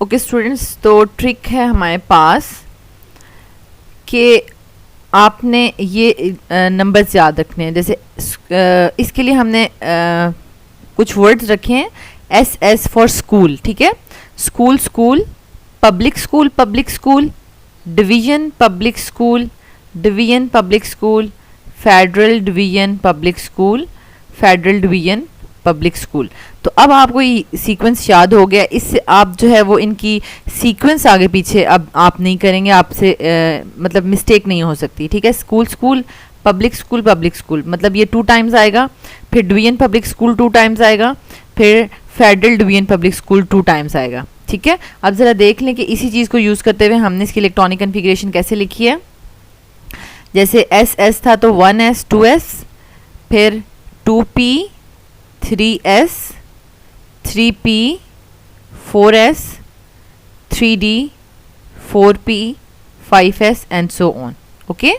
Okay students, तो trick है हमारे पास कि आपने ये नंबर्स याद रखने हैं। जैसे इसके लिए हमने कुछ वर्ड्स रखे हैं। एस एस फॉर स्कूल, ठीक है। School school, public school public school, division public school division public school, federal division public school federal division public school. तो अब आपको ये सीक्वेंस याद हो गया। इससे आप जो है वो इनकी सीक्वेंस आगे पीछे अब आप नहीं करेंगे, आपसे मतलब मिस्टेक नहीं हो सकती, ठीक है। स्कूल स्कूल पब्लिक स्कूल मतलब ये 2 टाइम्स आएगा, फिर डिवीजन पब्लिक स्कूल 2 टाइम्स आएगा, फिर federal division public school 2 times आएगा, ठीक है। अब ज़रा देख लें कि इसी चीज़ को यूज़ करते हुए हमने इसकी इलेक्ट्रॉनिक कन्फिग्रेशन कैसे लिखी है। जैसे एस एस था तो 1s 2s, फिर 2p 3s 3p 4s 3d 4p 5s and so on, okay.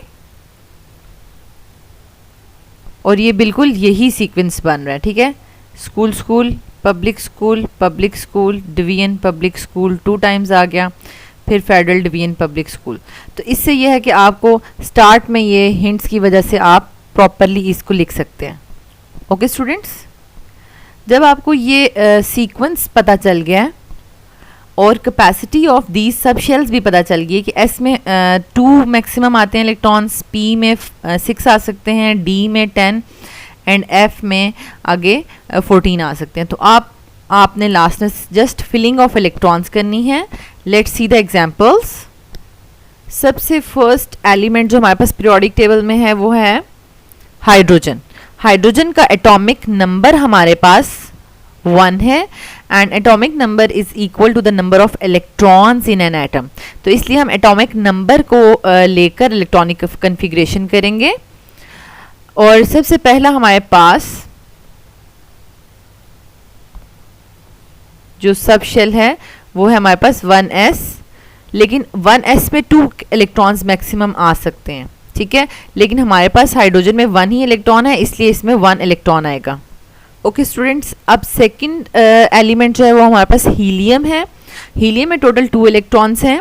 और ये बिल्कुल यही सीक्वेंस बन रहा है, ठीक है। School school public school division public school 2 times आ गया, फिर फेडरल डिवीजन पब्लिक स्कूल। तो इससे यह है कि आपको स्टार्ट में ये हिंट्स की वजह से आप प्रॉपरली इसको लिख सकते हैं, ओके स्टूडेंट्स। जब आपको ये सीक्वेंस पता चल गया और capacity of these sub shells भी पता चल गई कि एस में 2 मैक्सिमम आते हैं इलेक्ट्रॉन्स, पी में 6 आ सकते हैं, डी में 10 एंड एफ में आगे 14 आ सकते हैं। तो आपने लास्ट में जस्ट फिलिंग ऑफ इलेक्ट्रॉन्स करनी है। Let's see the examples. सबसे फर्स्ट एलिमेंट जो हमारे पास पीरियोडिक टेबल में है वो है हाइड्रोजन। हाइड्रोजन का एटॉमिक नंबर हमारे पास 1 है and atomic number is equal to the number of electrons in an atom. तो इसलिए हम एटॉमिक नंबर को लेकर इलेक्ट्रॉनिक कन्फिग्रेशन करेंगे। और सबसे पहला हमारे पास जो सब शेल है वो है हमारे पास 1s, लेकिन 1s में 2 इलेक्ट्रॉन्स मैक्सिमम आ सकते हैं, ठीक है। लेकिन हमारे पास हाइड्रोजन में 1 ही इलेक्ट्रॉन है, इसलिए इसमें 1 इलेक्ट्रॉन आएगा, ओके स्टूडेंट्स। अब सेकंड एलिमेंट जो है वो हमारे पास हीलियम है। हीलियम में टोटल 2 इलेक्ट्रॉन्स हैं।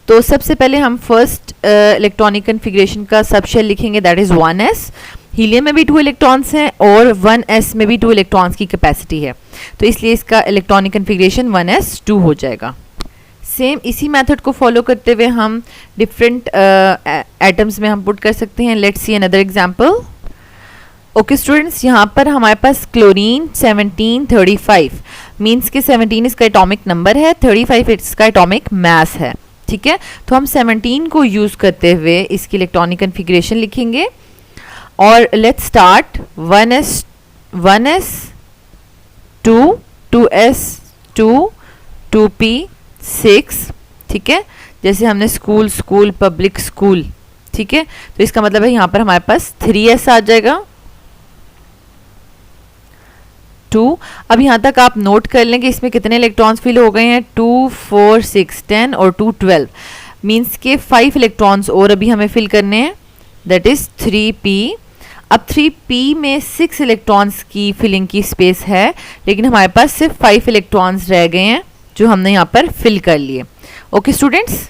तो सबसे पहले हम फर्स्ट इलेक्ट्रॉनिक कन्फिग्रेशन का सब शेल लिखेंगे, दैट इज़ 1s। हीलियम में भी 2 इलेक्ट्रॉन्स हैं और 1s में भी 2 इलेक्ट्रॉन्स की कैपेसिटी है, तो इसलिए इसका इलेक्ट्रॉनिक कन्फिग्रेशन 1s2 हो जाएगा। सेम इसी मेथड को फॉलो करते हुए हम डिफरेंट एटम्स में हम पुट कर सकते हैं। Let's see another example. Okay students, यहाँ पर हमारे पास क्लोरीन 1735 मीन्स कि 17 इसका एटॉमिक नंबर है, 35 इसका एटॉमिक मास है, ठीक है। तो हम 17 को यूज़ करते हुए इसकी इलेक्ट्रॉनिक कन्फिग्रेशन लिखेंगे। और let's start 1s 2 2s 2 2p 6, ठीक है। जैसे हमने स्कूल स्कूल पब्लिक स्कूल, ठीक है। तो इसका मतलब है यहाँ पर हमारे पास 3s आ जाएगा 2। अब यहाँ तक आप नोट कर लें कि इसमें कितने इलेक्ट्रॉन्स फिल हो गए हैं, 2 4 6 10 और 2 12 मीन्स के 5 इलेक्ट्रॉन्स और अभी हमें फिल करने हैं, दैट इज 3p। अब 3p में 6 इलेक्ट्रॉन्स की फिलिंग की स्पेस है, लेकिन हमारे पास सिर्फ 5 इलेक्ट्रॉन्स रह गए हैं जो हमने यहाँ पर फिल कर लिए, ओके स्टूडेंट्स।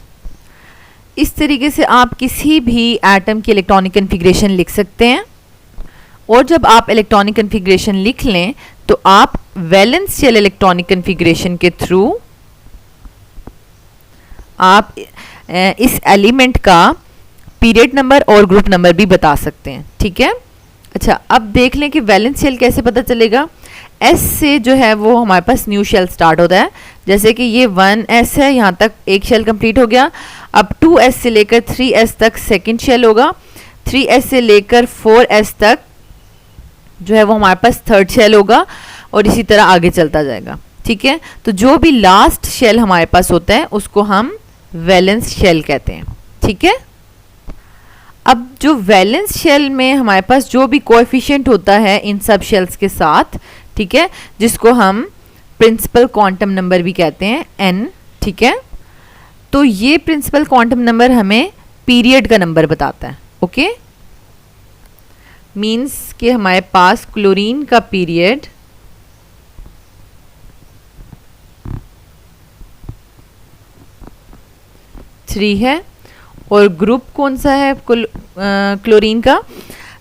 इस तरीके से आप किसी भी एटम की इलेक्ट्रॉनिक कन्फिग्रेशन लिख सकते हैं। और जब आप इलेक्ट्रॉनिक कन्फिग्रेशन लिख लें तो आप वैलेंस शेल इलेक्ट्रॉनिक कन्फिग्रेशन के थ्रू आप इस एलिमेंट का पीरियड नंबर और ग्रुप नंबर भी बता सकते हैं, ठीक है। अच्छा, अब देख लें कि वैलेंस शेल कैसे पता चलेगा। S से जो है वो हमारे पास न्यू शेल स्टार्ट होता है। जैसे कि ये 1s है, यहाँ तक एक शेल कंप्लीट हो गया। अब 2s से लेकर 3s तक सेकंड शेल होगा, 3s से लेकर 4s तक जो है वो हमारे पास थर्ड शेल होगा और इसी तरह आगे चलता जाएगा, ठीक है। तो जो भी लास्ट शेल हमारे पास होता है उसको हम वैलेंस शेल कहते हैं, ठीक है। अब जो वैलेंस शेल में हमारे पास जो भी कोएफिशिएंट होता है इन सब शेल्स के साथ, ठीक है, जिसको हम प्रिंसिपल क्वांटम नंबर भी कहते हैं n, ठीक है। तो ये प्रिंसिपल क्वांटम नंबर हमें पीरियड का नंबर बताता है, ओके। मीन्स कि हमारे पास क्लोरीन का पीरियड 3 है और ग्रुप कौन सा है क्लोरीन का?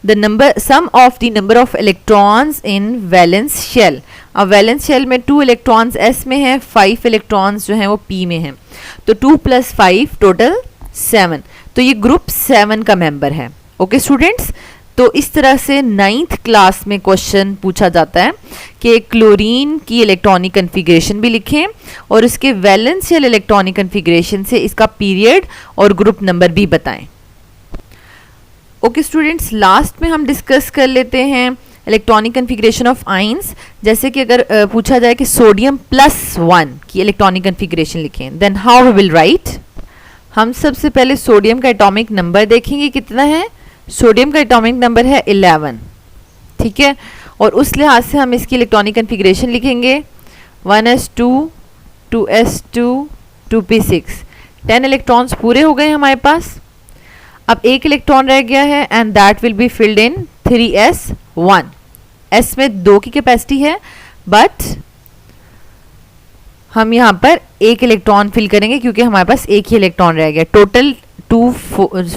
The number sum of the number of electrons in valence shell. अब वैलेंस शेल में 2 इलेक्ट्रॉन्स s में है, 5 इलेक्ट्रॉन्स जो हैं वो p में हैं, तो 2 + 5 टोटल 7, तो ये ग्रुप 7 का मेंबर है। ओके स्टूडेंट्स, तो इस तरह से 9th क्लास में क्वेश्चन पूछा जाता है कि क्लोरीन की इलेक्ट्रॉनिक कन्फिग्रेशन भी लिखें और उसके वैलेंस शेल इलेक्ट्रॉनिक कन्फिग्रेशन से इसका पीरियड और ग्रुप नंबर भी बताएं। ओके स्टूडेंट्स, लास्ट में हम डिस्कस कर लेते हैं इलेक्ट्रॉनिक कन्फिग्रेशन ऑफ आइंस। जैसे कि अगर पूछा जाए कि सोडियम +1 की इलेक्ट्रॉनिक कन्फिग्रेशन लिखें, then how we will write. हम सबसे पहले सोडियम का एटॉमिक नंबर देखेंगे कितना है। सोडियम का एटॉमिक नंबर है 11, ठीक है, और उस लिहाज से हम इसकी इलेक्ट्रॉनिक कन्फिग्रेशन लिखेंगे 1s2 2s2 2p6। 10 इलेक्ट्रॉन्स पूरे हो गए हमारे पास। अब एक इलेक्ट्रॉन रह गया है and that will be filled in 3s1। s में 2 की कैपेसिटी है बट हम यहाँ पर एक इलेक्ट्रॉन फिल करेंगे क्योंकि हमारे पास एक ही इलेक्ट्रॉन रह गया। टोटल 2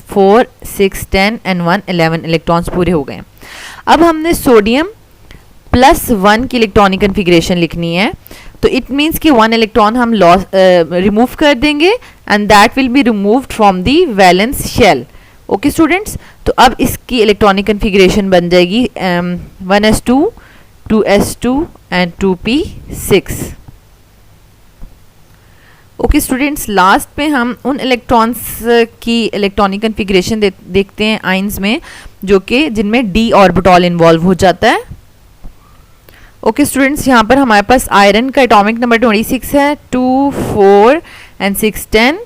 4 6 10 एंड 1 11 इलेक्ट्रॉन्स पूरे हो गए। अब हमने सोडियम +1 की इलेक्ट्रॉनिक कन्फिग्रेशन लिखनी है, तो इट मीन्स कि 1 इलेक्ट्रॉन हम लॉस रिमूव कर देंगे and that will be removed from the valence shell. Okay students, तो अब इसकी इलेक्ट्रॉनिक कन्फिग्रेशन बन जाएगी 1s2 2s2 and 2p6। Okay students, last में हम उन इलेक्ट्रॉन्स की इलेक्ट्रॉनिक कन्फिग्रेशन देखते हैं आइंस में जो कि जिनमें d ऑर्बिटॉल इन्वॉल्व हो जाता है। ओके स्टूडेंट्स, यहाँ पर हमारे पास आयरन का एटॉमिक नंबर 26 है, 2 4 एंड 6 10,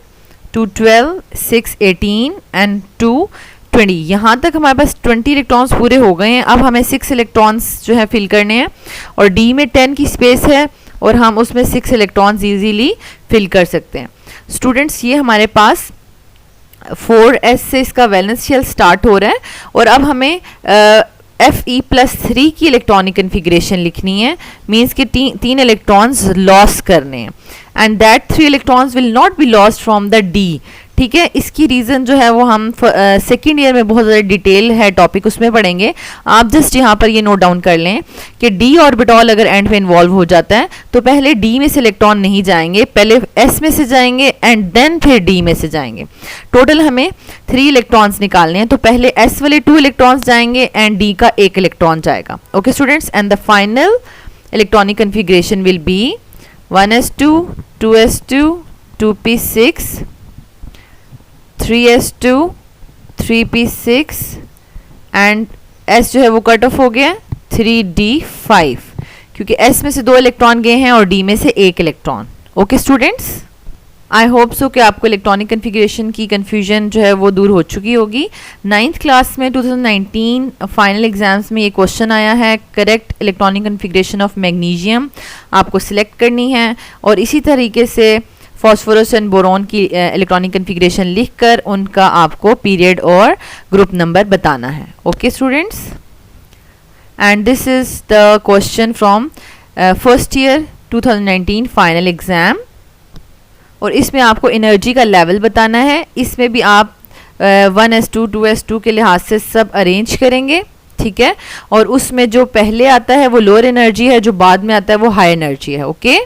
2 12 6 18 एंड 2 20। यहाँ तक हमारे पास 20 इलेक्ट्रॉन्स पूरे हो गए हैं। अब हमें 6 इलेक्ट्रॉन्स जो है फिल करने हैं और d में 10 की स्पेस है और हम उसमें 6 इलेक्ट्रॉन्स इजीली फिल कर सकते हैं। स्टूडेंट्स, ये हमारे पास 4s से इसका वैलेंस शेल स्टार्ट हो रहा है और अब हमें Fe+3 की इलेक्ट्रॉनिक कन्फिग्रेशन लिखनी है, मीन्स कि 3 इलेक्ट्रॉन्स लॉस करने हैं and that 3 electrons will not be lost from the d। ठीक है, इसकी रीज़न जो है वो हम सेकेंड ईयर में बहुत ज़्यादा डिटेल है टॉपिक, उसमें पढ़ेंगे। आप जस्ट यहाँ पर ये नोट डाउन कर लें कि d ऑर्बिटॉल अगर एंड में इन्वॉल्व हो जाता है तो पहले d में से इलेक्ट्रॉन नहीं जाएंगे, पहले s में से जाएंगे एंड देन फिर d में से जाएंगे। टोटल हमें 3 इलेक्ट्रॉन्स निकालने हैं, तो पहले s वाले 2 इलेक्ट्रॉन्स जाएंगे एंड d का 1 इलेक्ट्रॉन जाएगा। Okay students, and the final electronic configuration will be 1s2 2s2 2p6 3s2 3p6 and s जो है वो कट ऑफ हो गया 3d5 क्योंकि s में से 2 इलेक्ट्रॉन गए हैं और d में से 1 electron. Okay students, I hope so कि आपको इलेक्ट्रॉनिक कन्फिग्रेशन की कन्फ्यूजन जो है वो दूर हो चुकी होगी। 9th क्लास में 2019 फाइनल एग्जाम्स में ये क्वेश्चन आया है, correct electronic configuration of magnesium आपको सिलेक्ट करनी है और इसी तरीके से फॉस्फोरस एंड बोरॉन की इलेक्ट्रॉनिक कन्फिग्रेशन लिखकर उनका आपको पीरियड और ग्रुप नंबर बताना है। Okay students, and this is the question from first year 2019 final exam और इसमें आपको एनर्जी का लेवल बताना है। इसमें भी आप 1s2 2s2 के लिहाज से सब अरेंज करेंगे, ठीक है, और उसमें जो पहले आता है वो लोअर एनर्जी है, जो बाद में आता है वो हाई एनर्जी है। ओके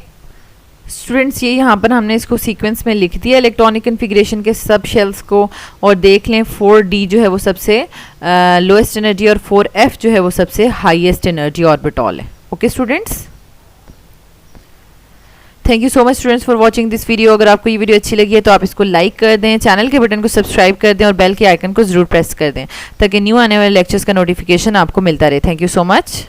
स्टूडेंट्स, ये यहाँ पर हमने इसको सीक्वेंस में लिख दिया इलेक्ट्रॉनिक कन्फिग्रेशन के सब शेल्स को, और देख लें 4d जो है वो सबसे लोएस्ट एनर्जी और 4f जो है वो सबसे हाईएस्ट एनर्जी ऑर्बिटॉल है। Okay students, thank you so much students for watching this video. अगर आपको ये वीडियो अच्छी लगी है तो आप इसको लाइक कर दें, चैनल के बटन को सब्सक्राइब कर दें और बेल के आइकन को ज़रूर प्रेस कर दें ताकि न्यू आने वाले लेक्चर्स का नोटिफिकेशन आपको मिलता रहे। Thank you so much.